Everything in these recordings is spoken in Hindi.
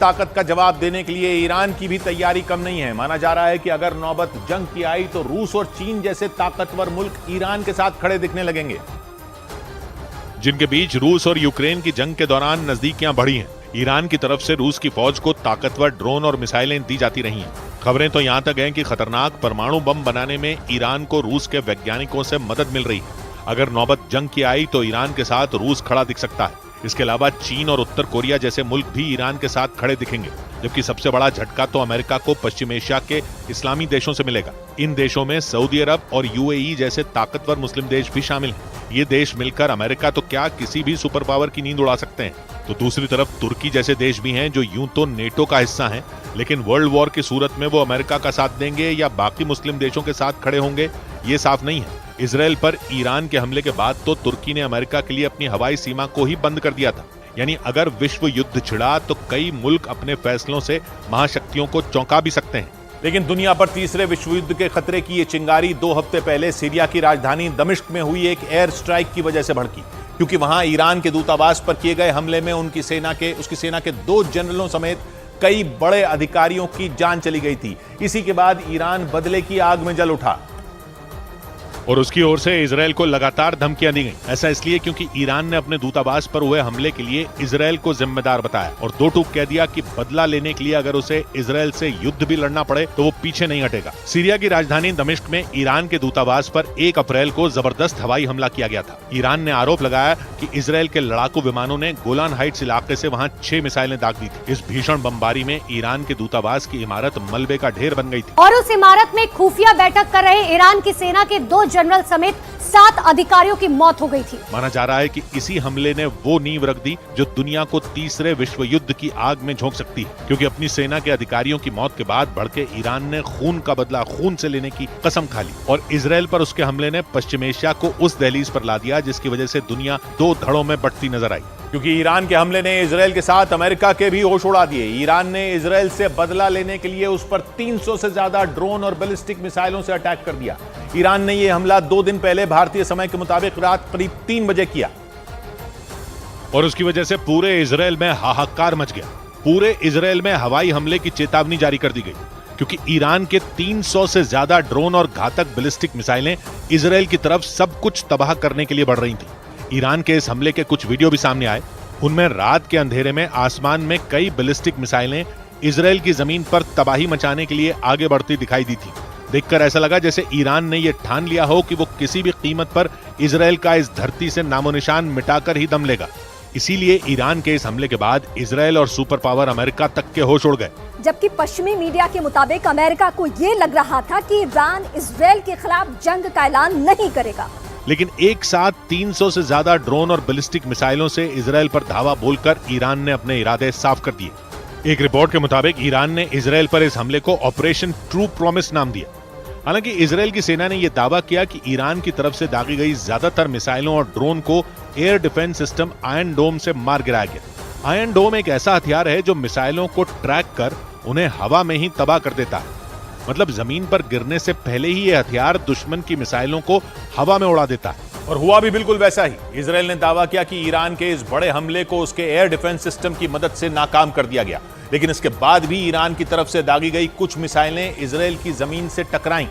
ताकत का जवाब देने के लिए ईरान की भी तैयारी कम नहीं है। माना जा रहा है कि अगर नौबत जंग की आई तो रूस और चीन जैसे ताकतवर मुल्क ईरान के साथ खड़े दिखने लगेंगे, जिनके बीच रूस और यूक्रेन की जंग के दौरान नजदीकियां बढ़ी हैं। ईरान की तरफ से रूस की फौज को ताकतवर ड्रोन और मिसाइलें दी जाती रही हैं। खबरें तो यहां तक हैं कि खतरनाक परमाणु बम बनाने में ईरान को रूस के वैज्ञानिकों से मदद मिल रही है। अगर नौबत जंग की आई तो ईरान के साथ रूस खड़ा दिख सकता है। इसके अलावा चीन और उत्तर कोरिया जैसे मुल्क भी ईरान के साथ खड़े दिखेंगे, जबकि सबसे बड़ा झटका तो अमेरिका को पश्चिम एशिया के इस्लामी देशों से मिलेगा। इन देशों में सऊदी अरब और यूएई जैसे ताकतवर मुस्लिम देश भी शामिल हैं। ये देश मिलकर अमेरिका तो क्या किसी भी सुपर पावर की नींद उड़ा सकते हैं। तो दूसरी तरफ तुर्की जैसे देश भी हैं जो यूं तो नेटो का हिस्सा हैं, लेकिन वर्ल्ड वॉर की सूरत में वो अमेरिका का साथ देंगे या बाकी मुस्लिम देशों के साथ खड़े होंगे, ये साफ नहीं है। इजराइल पर ईरान के हमले के बाद तो तुर्की ने अमेरिका के लिए अपनी हवाई सीमा को ही बंद कर दिया था। यानी अगर विश्व युद्ध छिड़ा तो कई मुल्क अपने फैसलों से महाशक्तियों को चौंका भी सकते हैं। लेकिन दुनिया पर तीसरे विश्व युद्ध के खतरे की ये चिंगारी 2 हफ्ते पहले सीरिया की राजधानी दमिश्क में हुई एक एयर स्ट्राइक की वजह से भड़की, क्योंकि वहां ईरान के दूतावास पर किए गए हमले में उसकी सेना के 2 जनरलों समेत कई बड़े अधिकारियों की जान चली गई थी। इसी के बाद ईरान बदले की आग में जल उठा और उसकी ओर से इजराइल को लगातार धमकियां दी गई। ऐसा इसलिए क्योंकि ईरान ने अपने दूतावास पर हुए हमले के लिए इजराइल को जिम्मेदार बताया और 2 टूक कह दिया कि बदला लेने के लिए अगर उसे इजराइल से युद्ध भी लड़ना पड़े तो वो पीछे नहीं हटेगा। सीरिया की राजधानी दमिश्क में ईरान के दूतावास पर 1 अप्रैल को जबरदस्त हवाई हमला किया गया था। ईरान ने आरोप लगाया कि इजराइल के लड़ाकू विमानों ने गोलान हाइट्स इलाके से वहां 6 मिसाइलें दाग दी थी। इस भीषण बमबारी में ईरान के दूतावास की इमारत मलबे का ढेर बन गई थी और उस इमारत में खुफिया बैठक कर रहे ईरान की सेना के 2 जनरल समेत 7 अधिकारियों की मौत हो गई थी। माना जा रहा है कि इसी हमले ने वो नींव रख दी जो दुनिया को तीसरे विश्व युद्ध की आग में झोंक सकती है, क्योंकि अपनी सेना के अधिकारियों की मौत के बाद भड़के ईरान ने खून का बदला खून से लेने की कसम खा ली और इजराइल पर उसके हमले ने पश्चिम एशिया को उस दहलीज पर ला दिया जिसकी वजह से दुनिया 2 धड़ों में बंटती नजर आई। क्योंकि ईरान के हमले ने इजराइल के साथ अमेरिका के भी होश उड़ा दिए। ईरान ने इजराइल से बदला लेने के लिए उस पर 300 से ज्यादा ड्रोन और बैलिस्टिक मिसाइलों से अटैक कर दिया। ईरान ने यह हमला 2 दिन पहले भारतीय समय के मुताबिक रात करीब 3 बजे किया और उसकी वजह से पूरे इजराइल में हाहाकार मच गया। पूरे इजराइल में हवाई हमले की चेतावनी जारी कर दी गई, क्योंकि ईरान के 300 से ज्यादा ड्रोन और घातक बैलिस्टिक मिसाइलें इजराइल की तरफ सब कुछ तबाह करने के लिए बढ़ रही थी। ईरान के इस हमले के कुछ वीडियो भी सामने आए। उनमें रात के अंधेरे में आसमान में कई बैलिस्टिक मिसाइलें इजराइल की जमीन पर तबाही मचाने के लिए आगे बढ़ती दिखाई दी थी। देखकर ऐसा लगा जैसे ईरान ने यह ठान लिया हो कि वो किसी भी कीमत पर इजराइल का इस धरती से नामोनिशान मिटाकर ही दम लेगा। इसीलिए ईरान के इस हमले के बाद इजराइल और सुपर पावर अमेरिका तक के होश उड़ गए। जबकि पश्चिमी मीडिया के मुताबिक अमेरिका को ये लग रहा था कि ईरान इजराइल के खिलाफ जंग का ऐलान नहीं करेगा, लेकिन एक साथ 300 से ज्यादा ड्रोन और बैलिस्टिक मिसाइलों से इजराइल पर धावा बोलकर ईरान ने अपने इरादे साफ कर दिए। एक रिपोर्ट के मुताबिक ईरान ने इजराइल पर इस हमले को ऑपरेशन ट्रू प्रॉमिस नाम दिया। हालांकि इजराइल की सेना ने यह दावा किया कि ईरान की तरफ से दागी गई ज्यादातर मिसाइलों और ड्रोन को air defence system Iron Dome से मार गिराया गया। आयरन डोम एक ऐसा हथियार है जो मिसाइलों को ट्रैक कर उन्हें हवा में ही तबाह कर देता है। मतलब जमीन पर गिरने से पहले ही यह हथियार दुश्मन की मिसाइलों को हवा में उड़ा देता है। और हुआ भी बिल्कुल वैसा ही। इजराइल ने दावा किया कि ईरान के इस बड़े हमले को उसके एयर डिफेंस सिस्टम की मदद से नाकाम कर दिया गया, लेकिन इसके बाद भी ईरान की तरफ से दागी गई कुछ मिसाइलें इजराइल की जमीन से टकराईं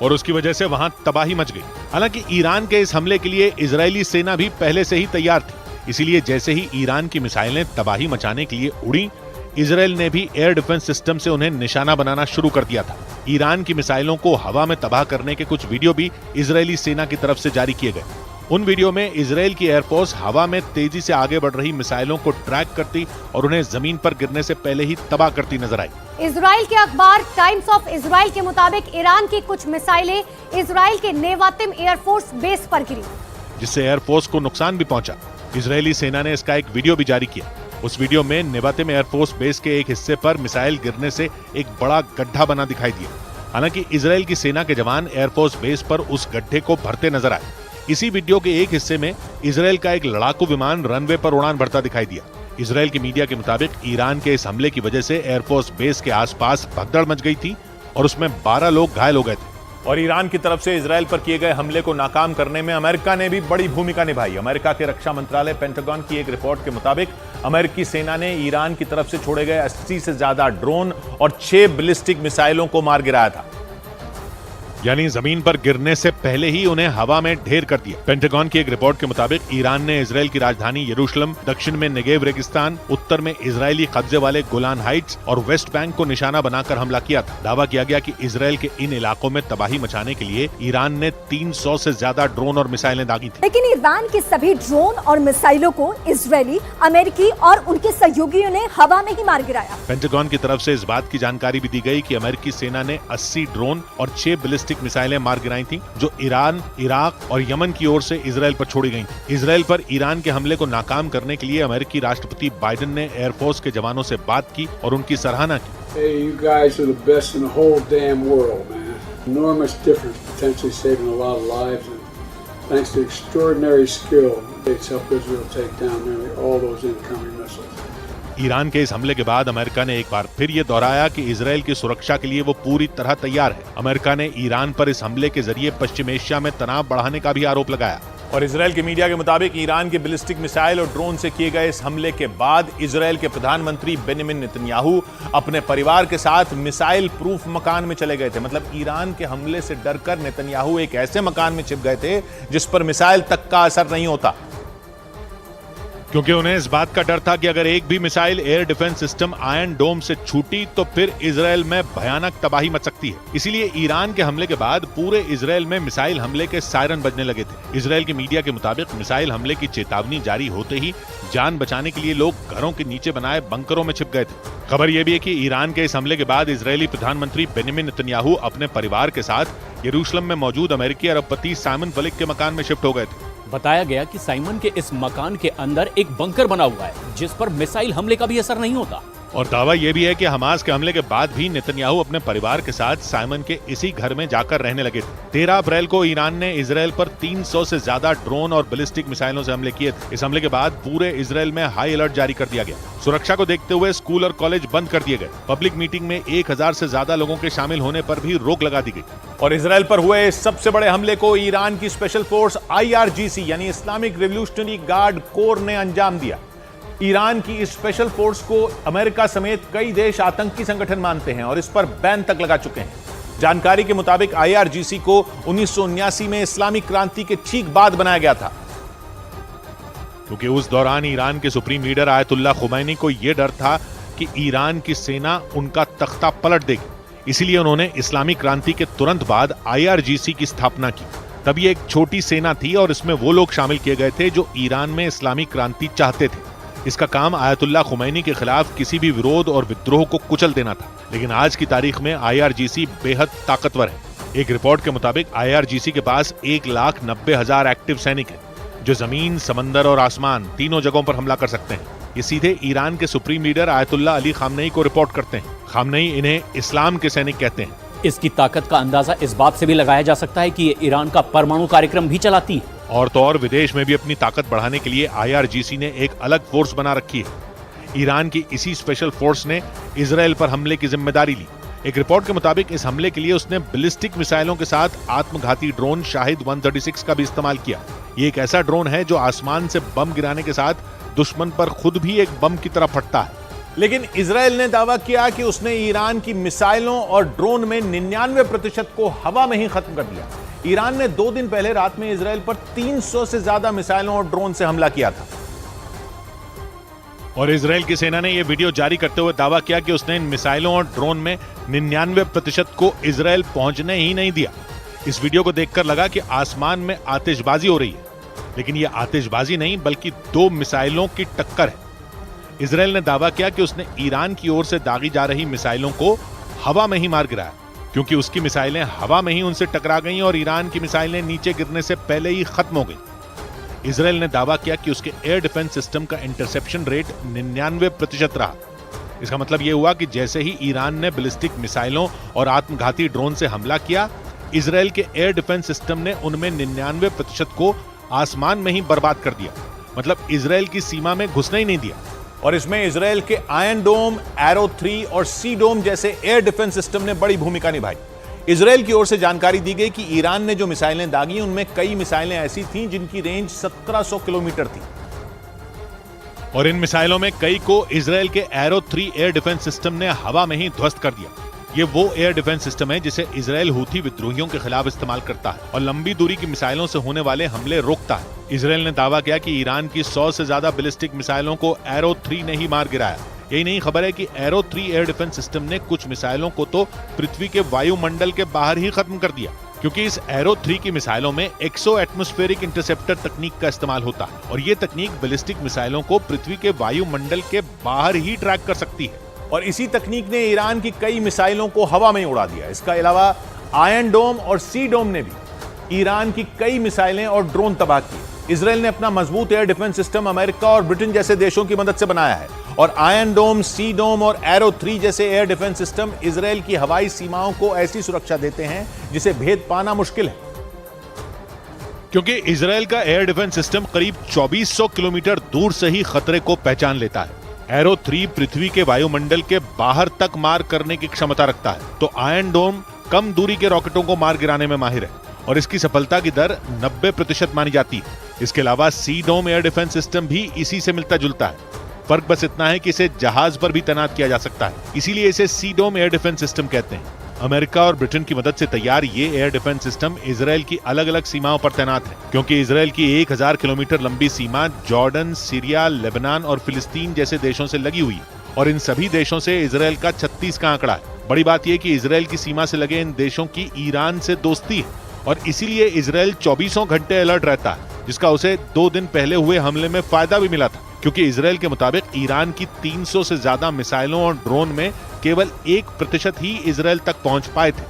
और उसकी वजह से वहां तबाही मच गई। हालांकि ईरान के इस हमले के लिए इजरायली सेना भी पहले से ही तैयार थी, इसीलिए जैसे ही ईरान की मिसाइलें तबाही मचाने के लिए उड़ी, इजराइल ने भी एयर डिफेंस सिस्टम से उन्हें निशाना बनाना शुरू कर दिया था। ईरान की मिसाइलों को हवा में तबाह करने के कुछ वीडियो भी इजरायली सेना की तरफ से जारी किए गए। उन वीडियो में इजराइल की एयरफोर्स हवा में तेजी से आगे बढ़ रही मिसाइलों को ट्रैक करती और उन्हें जमीन पर गिरने से पहले ही तबाह करती नजर आई। इजराइल के अखबार टाइम्स ऑफ इजराइल के मुताबिक ईरान की कुछ मिसाइलें इजराइल के नेवातिम एयरफोर्स बेस पर गिरी, जिससे एयरफोर्स को नुकसान भी पहुंचा। इजरायली सेना ने इसका एक वीडियो भी जारी किया। उस वीडियो में नेवातिम एयरफोर्स बेस के एक हिस्से पर मिसाइल गिरने से एक बड़ा गड्ढा बना दिखाई दिया। हालांकि इजराइल की सेना के जवान एयरफोर्स बेस पर उस गड्ढे को भरते नजर आए। इसी वीडियो के एक हिस्से में इजराइल का एक लड़ाकू विमान रनवे पर उड़ान भरता दिखाई दिया। इजराइल की मीडिया के मुताबिक ईरान के इस हमले की वजह से एयरफोर्स बेस के आसपास भगदड़ मच गई थी और उसमें 12 लोग घायल हो गए थे। और ईरान की तरफ से इजराइल पर किए गए हमले को नाकाम करने में अमेरिका ने भी बड़ी भूमिका निभाई। अमेरिका के रक्षा मंत्रालय पेंटागन की एक रिपोर्ट के मुताबिक अमेरिकी सेना ने ईरान की तरफ से छोड़े गए 80 से ज्यादा ड्रोन और 6 बैलिस्टिक मिसाइलों को मार गिराया था। यानी जमीन पर गिरने से पहले ही उन्हें हवा में ढेर कर दिया। पेंटागन की एक रिपोर्ट के मुताबिक ईरान ने इजराइल की राजधानी यरूशलेम, दक्षिण में नेगेव रेगिस्तान, उत्तर में इजरायली कब्जे वाले गोलान हाइट्स और वेस्ट बैंक को निशाना बनाकर हमला किया था। दावा किया गया कि इजराइल के इन इलाकों में तबाही मचाने के लिए ईरान ने 300 से ज्यादा ड्रोन और मिसाइलें दागी थी। लेकिन ईरान के सभी ड्रोन और मिसाइलों को इजरायली, अमेरिकी और उनके सहयोगियों ने हवा में ही मार गिराया। पेंटागन की तरफ से इस बात की जानकारी भी दी गई कि अमेरिकी सेना ने 80 ड्रोन और 6 बैलिस्टिक मिसाइलें मार गिराई थी, जो ईरान, इराक और यमन की ओर से इजराइल पर छोड़ी गई थी। इजराइल पर ईरान के हमले को नाकाम करने के लिए अमेरिकी राष्ट्रपति बाइडेन ने एयरफोर्स के जवानों से बात की और उनकी सराहना की। Hey, you guys are the best in the whole damn world, man. Enormous difference, potentially saving a lot of lives, and thanks to extraordinary skill, it's helped Israel take down nearly all those incoming missiles. Iran के इस हमले के बाद अमेरिका ने एक बार फिर ये दोहराया कि इजराइल की सुरक्षा के लिए वो पूरी तरह तैयार है। अमेरिका ने ईरान पर इस हमले के जरिए पश्चिम एशिया में तनाव बढ़ाने का भी आरोप लगाया। और इजराइल के मीडिया के मुताबिक ईरान के बैलिस्टिक मिसाइल और ड्रोन से किए गए इस हमले के बाद इजराइल के प्रधानमंत्री बेंजामिन नेतन्याहू अपने परिवार के साथ मिसाइल प्रूफ मकान में चले गए थे। मतलब ईरान के हमले से डरकर नेतन्याहू एक ऐसे मकान में छिप गए थे जिस पर मिसाइल तक का असर नहीं होता, क्योंकि उन्हें इस बात का डर था कि अगर एक भी missile air defence system Iron Dome से छूटी तो फिर इजराइल में भयानक तबाही मच सकती है। इसीलिए ईरान के हमले के बाद पूरे इजराइल में मिसाइल हमले के सायरन बजने लगे थे। इजराइल की मीडिया के मुताबिक मिसाइल हमले की चेतावनी जारी होते ही जान बचाने के लिए लोग घरों के नीचे बनाए बंकरों में छिप गए थे। खबर यह भी है कि ईरान के इस हमले के बाद इजरायली प्रधानमंत्री बेंजामिन नेतन्याहू अपने परिवार के साथ यरूशलेम में मौजूद अमेरिकी अरबपति साइमन वलिक के मकान में शिफ्ट हो गए थे। बताया गया कि साइमन के इस मकान के अंदर एक बंकर बना हुआ है जिस पर मिसाइल हमले का भी असर नहीं होता। और दावा यह भी है कि हमास के हमले के बाद भी नेतन्याहू अपने परिवार के साथ साइमन के इसी घर में जाकर रहने लगे थे। 13 अप्रैल को ईरान ने इजराइल पर 300 से ज्यादा ड्रोन और बैलिस्टिक मिसाइलों से हमले किए थे। इस हमले के बाद पूरे इजराइल में हाई अलर्ट जारी कर दिया गया। सुरक्षा को देखते हुए स्कूल और कॉलेज बंद कर दिए गए। पब्लिक मीटिंग में 1000 से ज्यादा लोगों के शामिल होने पर भी रोक लगा दी गई। और इजराइल पर हुए इस सबसे बड़े हमले को ईरान की स्पेशल फोर्स IRGC यानी इस्लामिक रिवॉल्यूशनरी गार्ड कोर ने अंजाम दिया। ईरान की इस स्पेशल फोर्स को अमेरिका समेत कई देश आतंकी संगठन मानते हैं और इस पर बैन तक लगा चुके हैं। जानकारी के मुताबिक IRGC को 1979 में इस्लामिक क्रांति के ठीक बाद बनाया गया था, क्योंकि उस दौरान ईरान के सुप्रीम लीडर आयतुल्लाह खुमैनी को यह डर था कि ईरान की सेना उनका तख्ता पलट देगी। इसीलिए उन्होंने इस्लामिक क्रांति के तुरंत बाद IRGC की स्थापना की। तब ये एक छोटी सेना थी और इसमें वो लोग शामिल किए गए थे जो ईरान में इस्लामिक क्रांति चाहते थे। इसका काम आयतुल्लाह खुमैनी के खिलाफ किसी भी विरोध और विद्रोह को कुचल देना था। लेकिन आज की तारीख में IRGC बेहद ताकतवर है। एक रिपोर्ट के मुताबिक IRGC के पास 1,90,000 एक्टिव सैनिक हैं, जो जमीन, समंदर और आसमान तीनों जगहों पर हमला कर सकते हैं। ये सीधे ईरान के supreme leader Ayatollah Ali Khamenei को रिपोर्ट करते हैं। खामनेई इन्हें इस्लाम के सैनिक कहते हैं। इसकी ताकत का अंदाजा इस बात से भी लगाया जा सकता है कि ये ईरान का परमाणु कार्यक्रम भी चलाती है। और तो और विदेश में भी अपनी ताकत बढ़ाने के लिए IRGC ने एक अलग फोर्स बना रखी है। ईरान की इसी स्पेशल फोर्स ने इजराइल पर हमले की जिम्मेदारी ली। एक रिपोर्ट के मुताबिक इस हमले के लिए उसने बैलिस्टिक मिसाइलों के साथ आत्मघाती ड्रोन शाहिद 136 का भी इस्तेमाल किया। ये एक ऐसा ड्रोन है जो आसमान से बम गिराने के साथ दुश्मन पर खुद भी एक बम की तरह फटता है। लेकिन इजराइल ने दावा किया कि उसने ईरान की मिसाइलों और ड्रोन में 99% को हवा में ही खत्म कर दिया। ईरान ने 2 दिन पहले रात में इजराइल पर 300 से ज्यादा मिसाइलों और ड्रोन से हमला किया था। और इजराइल की सेना ने यह वीडियो जारी करते हुए दावा किया कि उसने इन मिसाइलों और ड्रोन में 99% को इजराइल पहुंचने ही नहीं दिया। इस वीडियो को देखकर लगा कि आसमान में आतिशबाजी हो रही है, लेकिन यह आतिशबाजी नहीं बल्कि 2 मिसाइलों की टक्कर है। इजराइल ने दावा किया कि उसने ईरान की ओर से दागी जा रही मिसाइलों को हवा में ही मार गिराया, क्योंकि उसकी मिसाइलें हवा में ही उनसे टकरा गईं और ईरान की मिसाइलें नीचे गिरने से पहले ही खत्म हो गई। इजराइल ने दावा किया कि उसके एयर डिफेंस सिस्टम का इंटरसेप्शन रेट 99% रहा। इसका मतलब यह हुआ कि जैसे ही ईरान ने बैलिस्टिक मिसाइलों और आत्मघाती ड्रोन से हमला किया, इजराइल के एयर डिफेंस सिस्टम ने उनमें 99% को आसमान में ही बर्बाद कर दिया। मतलब इजराइल की सीमा में घुसने ही नहीं दिया। और इसमें इजराइल के आयरन डोम, एरो 3 और सी डोम जैसे एयर डिफेंस सिस्टम ने बड़ी भूमिका निभाई। इजरायल की ओर से जानकारी दी गई कि ईरान ने जो मिसाइलें दागी उनमें कई मिसाइलें ऐसी थीं जिनकी रेंज 1700 किलोमीटर थी और इन मिसाइलों में कई को इजरायल के एरो 3 एयर डिफेंस सिस्टम ने हवा में ही ध्वस्त कर दिया। ये वो एयर डिफेंस सिस्टम है जिसे इजरायल हूथी विद्रोहियों के खिलाफ इस्तेमाल करता है और लंबी दूरी की मिसाइलों से होने वाले हमले रोकता है। इजरायल ने दावा किया कि ईरान की 100 से ज्यादा बैलिस्टिक मिसाइलों को एरो 3 ने ही मार गिराया। यही नहीं, खबर है कि एरो 3 एयर डिफेंस सिस्टम ने कुछ मिसाइलों को तो पृथ्वी के वायुमंडल के बाहर ही खत्म कर दिया, क्योंकि इस एरो 3 की मिसाइलों में एक्सो एटमॉस्फेरिक इंटरसेप्टर तकनीक का इस्तेमाल होता है और ये तकनीक बैलिस्टिक मिसाइलों को पृथ्वी के वायुमंडल के बाहर ही ट्रैक कर सकती है। और इसी तकनीक ने ईरान की कई मिसाइलों को हवा में उड़ा दिया। इसके अलावा आयरन डोम और सी डोम ने भी ईरान की कई मिसाइलें और ड्रोन तबाह किए। इजरायल ने अपना मजबूत एयर डिफेंस सिस्टम अमेरिका और ब्रिटेन जैसे देशों की मदद से बनाया है और आयरन डोम, सी डोम और एरो 3 जैसे एयर डिफेंस सिस्टम इजरायल की हवाई सीमाओं को ऐसी सुरक्षा देते हैं जिसे भेद पाना मुश्किल है, क्योंकि इजरायल का एयर डिफेंस सिस्टम करीब 2400 किलोमीटर दूर से ही खतरे को पहचान लेता है। एरो 3 पृथ्वी के वायुमंडल के बाहर तक मार करने की क्षमता रखता है, तो आयरन डोम कम दूरी के रॉकेटों को मार गिराने में माहिर है और इसकी सफलता की दर 90% मानी जाती है। इसके अलावा सी डोम एयर डिफेंस सिस्टम भी इसी से मिलता जुलता है। फर्क बस इतना है कि इसे जहाज पर भी तैनात किया जा सकता है, इसीलिए इसे सी डोम एयर डिफेंस सिस्टम कहते हैं। अमेरिका और ब्रिटेन की मदद से तैयार ये एयर डिफेंस सिस्टम इजरायल की अलग अलग सीमाओं पर तैनात है, क्योंकि इजरायल की 1000 किलोमीटर लंबी सीमा जॉर्डन, सीरिया, लेबनान और फिलिस्तीन जैसे देशों से लगी हुई है और इन सभी देशों से इजरायल का 36 का आंकड़ा है। बड़ी बात यह कि इजरायल की सीमा से लगे इन देशों की ईरान से दोस्ती है और इसीलिए इजरायल 24 घंटे अलर्ट रहता है, जिसका उसे 2 दिन पहले हुए हमले में फायदा भी मिला था, क्योंकि इजरायल के मुताबिक ईरान की 300 से ज्यादा मिसाइलों और ड्रोन में केवल 1% ही इजरायल तक पहुंच पाए थे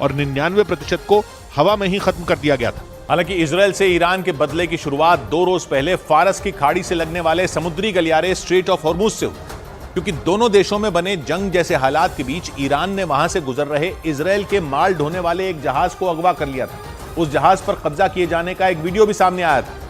और 99% को हवा में ही खत्म कर दिया गया था। हालांकि इजरायल से ईरान के बदले की शुरुआत 2 रोज पहले फारस की खाड़ी से लगने वाले समुद्री गलियारे स्ट्रेट ऑफ हॉर्मुज से हुई, क्योंकि दोनों देशों में बने जंग जैसे हालात के बीच ईरान ने वहां से गुजर रहे इजरायल के माल ढोने वाले एक जहाज को अगवा कर लिया था। उस जहाज पर कब्जा किए जाने का एक वीडियो भी सामने आया था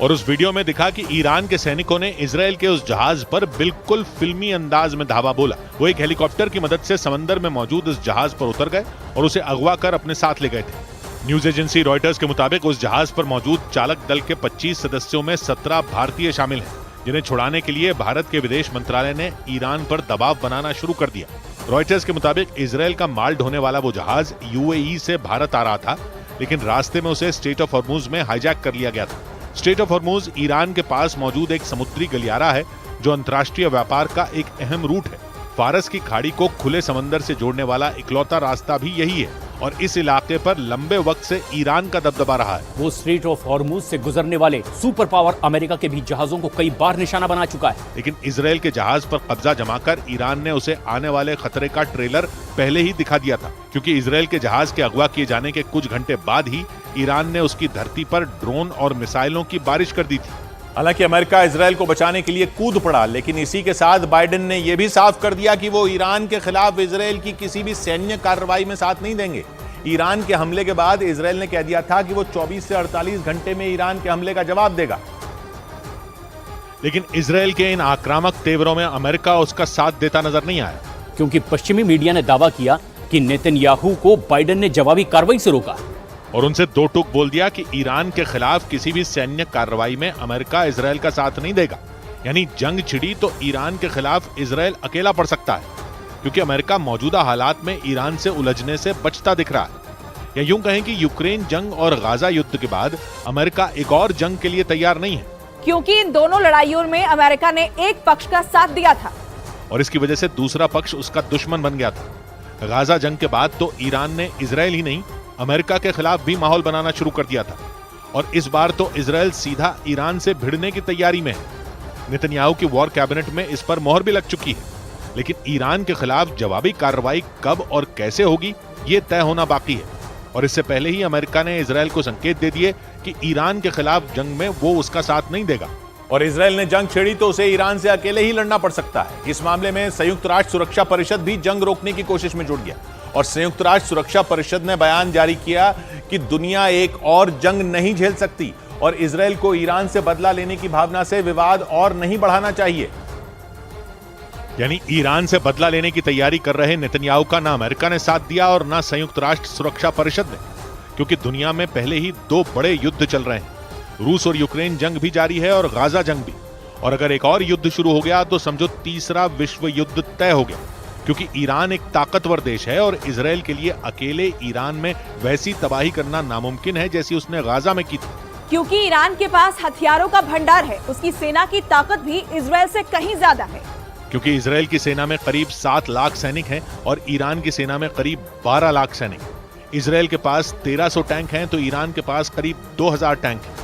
और उस वीडियो में दिखा कि ईरान के सैनिकों ने इजरायल के उस जहाज पर बिल्कुल फिल्मी अंदाज में धावा बोला। वो एक हेलीकॉप्टर की मदद से समंदर में मौजूद उस जहाज पर उतर गए और उसे अगवा कर अपने साथ ले गए थे। न्यूज एजेंसी रॉयटर्स के मुताबिक उस जहाज पर मौजूद चालक दल के 25 सदस्यों में 17 भारतीय शामिल हैं, जिन्हें छुड़ाने के लिए भारत के विदेश मंत्रालय ने ईरान पर दबाव बनाना शुरू कर दिया। रॉयटर्स के मुताबिक इजरायल का माल ढोने वाला वो जहाज यूएई से भारत आ रहा था, लेकिन रास्ते में उसे स्ट्रेट ऑफ हॉर्मुज में हाईजैक कर लिया गया था। स्ट्रेट ऑफ हॉर्मुज ईरान के पास मौजूद एक समुद्री गलियारा है जो अंतर्राष्ट्रीय व्यापार का एक अहम रूट है। फारस की खाड़ी को खुले समंदर से जोड़ने वाला इकलौता रास्ता भी यही है और इस इलाके पर लंबे वक्त से ईरान का दबदबा रहा है। वो स्ट्रेट ऑफ हॉर्मुज से गुजरने वाले सुपर पावर अमेरिका के भी जहाजों को कई बार निशाना बना चुका है, लेकिन इजरायल के जहाज पर कब्जा जमाकर ईरान ने उसे आने वाले खतरे का ट्रेलर पहले ही दिखा दिया था, क्योंकि इजरायल के जहाज के अगवा किए जाने के कुछ घंटे बाद ही ईरान ने उसकी धरती पर ड्रोन और मिसाइलों की बारिश कर दी थी। हालांकि अमेरिका इजरायल को बचाने के लिए कूद पड़ा, लेकिन इसी के साथ बाइडेन ने यह भी साफ कर दिया कि वो ईरान के खिलाफ इजरायल की किसी भी सैन्य कार्रवाई में साथ नहीं देंगे। ईरान के हमले के बाद इजरायल ने कह दिया था कि वो 24 से 48 घंटे में ईरान के हमले का जवाब देगा, लेकिन इजरायल के इन आक्रामक तेवरों में अमेरिका उसका साथ देता नजर नहीं आया, क्योंकि पश्चिमी मीडिया ने दावा किया कि नेतन्याहू को बाइडेन ने जवाबी कार्रवाई से रोका और उनसे 2 टूक बोल दिया कि ईरान के खिलाफ किसी भी सैन्य कार्रवाई में अमेरिका इजरायल का साथ नहीं देगा। यानी जंग छिड़ी तो ईरान के खिलाफ इजरायल अकेला पड़ सकता है, क्योंकि अमेरिका मौजूदा हालात में ईरान से उलझने से बचता दिख रहा है। या यूं कहें कि यूक्रेन जंग और गाजा युद्ध के बाद अमेरिका एक और जंग के लिए तैयार नहीं है, क्योंकि इन दोनों लड़ाइयों में अमेरिका ने एक पक्ष का साथ दिया था और इसकी वजह से दूसरा पक्ष उसका दुश्मन बन गया था। गाजा जंग के बाद तो ईरान ने इजरायल ही नहीं अमेरिका के खिलाफ भी माहौल बनाना शुरू कर दिया था और इस बार तो इजरायल सीधा ईरान से भिड़ने की तैयारी में है। नेतन्याहू की वॉर कैबिनेट में इस पर मोहर भी लग चुकी है, लेकिन ईरान के खिलाफ जवाबी कार्रवाई कब और कैसे होगी ये तय होना बाकी है। और इससे पहले ही अमेरिका ने इजरायल को संकेत दे दिए कि ईरान के खिलाफ जंग में वो उसका साथ नहीं देगा और इजरायल ने जंग छेड़ी तो उसे ईरान से अकेले ही लड़ना पड़ सकता है। इस मामले में संयुक्त राष्ट्र सुरक्षा परिषद भी जंग रोकने की कोशिश में जुट गया और संयुक्त राष्ट्र सुरक्षा परिषद ने बयान जारी किया कि दुनिया एक और जंग नहीं झेल सकती और इजरायल को ईरान से बदला लेने की भावना से विवाद और नहीं बढ़ाना चाहिए। यानी ईरान से बदला लेने की तैयारी कर रहे नेतन्याहू का ना अमेरिका ने साथ दिया और ना संयुक्त राष्ट्र सुरक्षा परिषद ने, क्योंकि दुनिया में पहले ही 2 बड़े युद्ध चल रहे हैं। रूस और यूक्रेन जंग भी जारी है और गाजा जंग भी। और अगर एक और युद्ध शुरू हो गया तो समझो तीसरा विश्व युद्ध तय हो गया, क्योंकि ईरान एक ताकतवर देश है और इजरायल के लिए अकेले ईरान में वैसी तबाही करना नामुमकिन है जैसी उसने गाजा में की थी। क्योंकि ईरान के पास हथियारों का भंडार है, उसकी सेना की ताकत भी इजरायल से कहीं ज्यादा है। क्योंकि इजरायल की सेना में करीब 7 लाख सैनिक हैं और ईरान की सेना में करीब 12 लाख सैनिक। इजरायल के पास 1300 टैंक हैं तो ईरान के पास करीब 2000 टैंक हैं।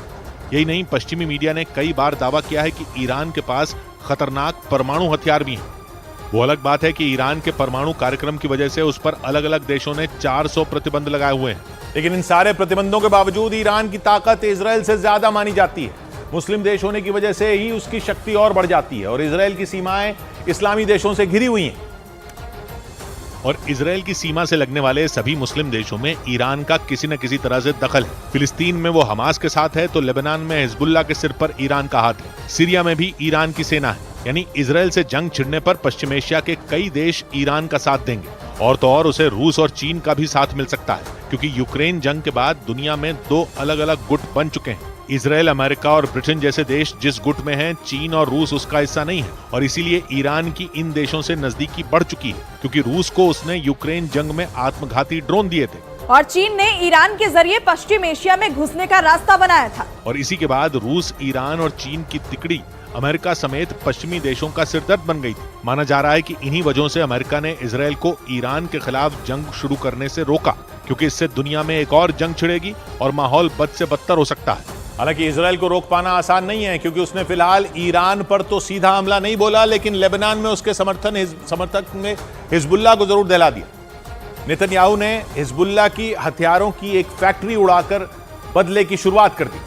यही नहीं, पश्चिमी मीडिया ने कई बार दावा किया है कि ईरान के पास खतरनाक परमाणु हथियार भी हैं। वो अलग बात है कि ईरान के परमाणु कार्यक्रम की वजह से उस पर अलग अलग देशों ने 400 प्रतिबंध लगाए हुए हैं। लेकिन इन सारे प्रतिबंधों के बावजूद ईरान की ताकत इजरायल से ज्यादा मानी जाती है। मुस्लिम देश होने की वजह से ही उसकी शक्ति और बढ़ जाती है और इजरायल की सीमाएं इस्लामी देशों से घिरी हुई हैं। और इजरायल की सीमा से लगने वाले सभी मुस्लिम देशों में ईरान का किसी न किसी तरह से दखल है। फिलिस्तीन में वो हमास के साथ है तो लेबनान में हिजबुल्लाह के सिर पर ईरान का हाथ है। सीरिया में भी ईरान की सेना है। यानी इजरायल से जंग छिड़ने पर पश्चिम एशिया के कई देश ईरान का साथ देंगे और तो और उसे रूस और चीन का भी साथ मिल सकता है, क्योंकि यूक्रेन जंग के बाद दुनिया में 2 अलग अलग गुट बन चुके हैं। इजरायल, अमेरिका और ब्रिटेन जैसे देश जिस गुट में हैं, चीन और रूस उसका हिस्सा नहीं है और इसीलिए ईरान की इन देशों से नजदीकी बढ़ चुकी है, क्योंकि रूस को उसने यूक्रेन जंग में आत्मघाती ड्रोन दिए थे और चीन ने ईरान के जरिए पश्चिम एशिया में घुसने का रास्ता बनाया था। और इसी के बाद रूस, ईरान और चीन की तिकड़ी अमेरिका समेत पश्चिमी देशों का सिरदर्द बन गई थी। माना जा रहा है कि इन्हीं वजहों से अमेरिका ने इजरायल को ईरान के खिलाफ जंग शुरू करने से रोका, क्योंकि इससे दुनिया में एक और जंग छिड़ेगी और माहौल बद से बदतर हो सकता है। हालांकि इजरायल को रोक पाना आसान नहीं है, क्योंकि उसने फिलहाल ईरान पर तो सीधा हमला नहीं बोला, लेकिन लेबनान में उसके समर्थक में हिजबुल्लाह को जरूर दहला दिया। नेतन्याहू ने हिजबुल्लाह की हथियारों की एक फैक्ट्री उड़ाकर बदले की शुरुआत कर दी,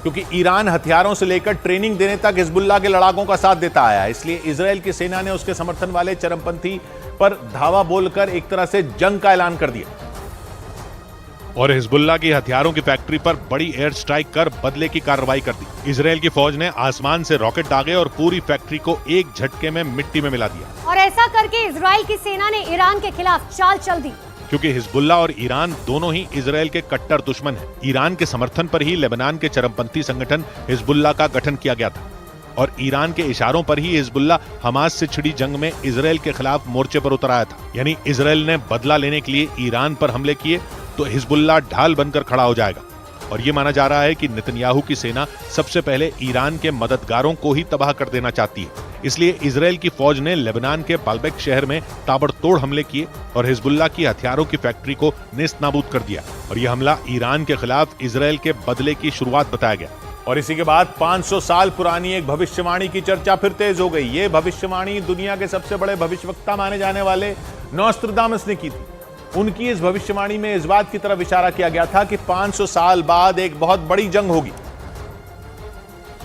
क्योंकि ईरान हथियारों से लेकर ट्रेनिंग देने तक हिजबुल्लाह के लड़ाकों का साथ देता आया है। इसलिए इजरायल की सेना ने उसके समर्थन वाले चरमपंथी पर धावा बोलकर एक तरह से जंग का ऐलान कर दिया और हिजबुल्लाह की हथियारों की फैक्ट्री पर बड़ी एयर स्ट्राइक कर बदले की कार्रवाई कर दी। इजरायल की फौज ने आसमान से रॉकेट दागे और पूरी फैक्ट्री को एक झटके में मिट्टी में मिला दिया। और ऐसा करके इजरायल की सेना ने ईरान के खिलाफ चाल चल दी, क्योंकि हिजबुल्लाह और ईरान दोनों ही इजरायल के कट्टर दुश्मन हैं। ईरान के समर्थन पर ही लेबनान के चरमपंथी संगठन हिजबुल्लाह का गठन किया गया था और ईरान के इशारों पर ही हिजबुल्लाह हमास से छिड़ी जंग में इजरायल के खिलाफ मोर्चे पर उतर आया था। यानी इजरायल ने बदला लेने के लिए ईरान पर हमले किए तो हिजबुल्लाह ढाल बनकर खड़ा हो जाएगा। और ये माना जा रहा है कि नेतन्याहू की सेना सबसे पहले ईरान के मददगारों को ही तबाह कर देना चाहती है। इसलिए इजरायल की फौज ने लेबनान के बाल्बेक शहर में ताबड़तोड़ हमले किए और हिजबुल्लाह की हथियारों की फैक्ट्री को नेस्त नाबूद कर दिया। और यह हमला ईरान के खिलाफ इजरायल के बदले की शुरुआत बताया गया। और इसी के बाद 500 साल पुरानी एक भविष्यवाणी की चर्चा फिर तेज हो गई। ये भविष्यवाणी दुनिया के सबसे बड़े भविष्यवक्ता माने जाने वाले नॉस्ट्राडामस ने की थी। उनकी इस भविष्यवाणी में इस बात की तरफ इशारा किया गया था कि 500 साल बाद एक बहुत बड़ी जंग होगी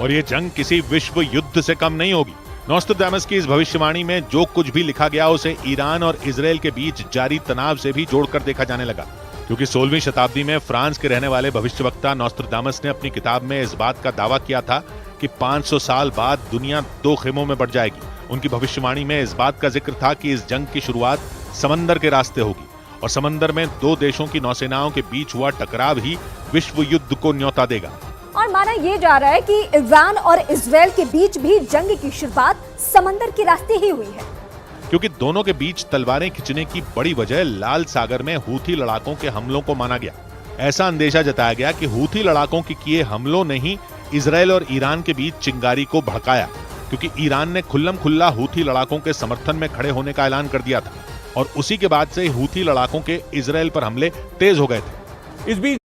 और ये जंग किसी विश्व युद्ध से कम नहीं होगी। नॉस्ट्राडामस की इस भविष्यवाणी में जो कुछ भी लिखा गया उसे ईरान और इजरायल के बीच जारी तनाव से भी जोड़कर देखा जाने लगा, क्योंकि 16वीं शताब्दी में फ्रांस के रहने वाले भविष्यवक्ता नॉस्ट्राडामस ने अपनी किताब में इस बात का दावा किया था कि 500 साल बाद दुनिया 2 खेमों में बढ़ जाएगी। उनकी भविष्यवाणी में इस बात का जिक्र था कि इस जंग की शुरुआत समंदर के रास्ते होगी और समंदर में 2 देशों की नौसेनाओं के बीच हुआ टकराव ही विश्व युद्ध को न्योता देगा। और माना ये जा रहा है कि ईरान और इजरायल के बीच भी जंग की शुरुआत समंदर के रास्ते ही हुई है, क्योंकि दोनों के बीच तलवारें खिंचने की बड़ी वजह लाल सागर में हूथी लड़ाकों के हमलों को माना गया। ऐसा अंदेशा जताया गया कि हूथी लड़ाकों के किए हमलों ने ही इजरायल और ईरान के बीच चिंगारी को भड़काया, क्योंकि ईरान ने खुल्लम खुल्ला हूथी लड़ाकों के समर्थन में खड़े होने का ऐलान कर दिया था और उसी के बाद से हूथी लड़ाकों के इजरायल पर हमले तेज हो गए थे। इस बीच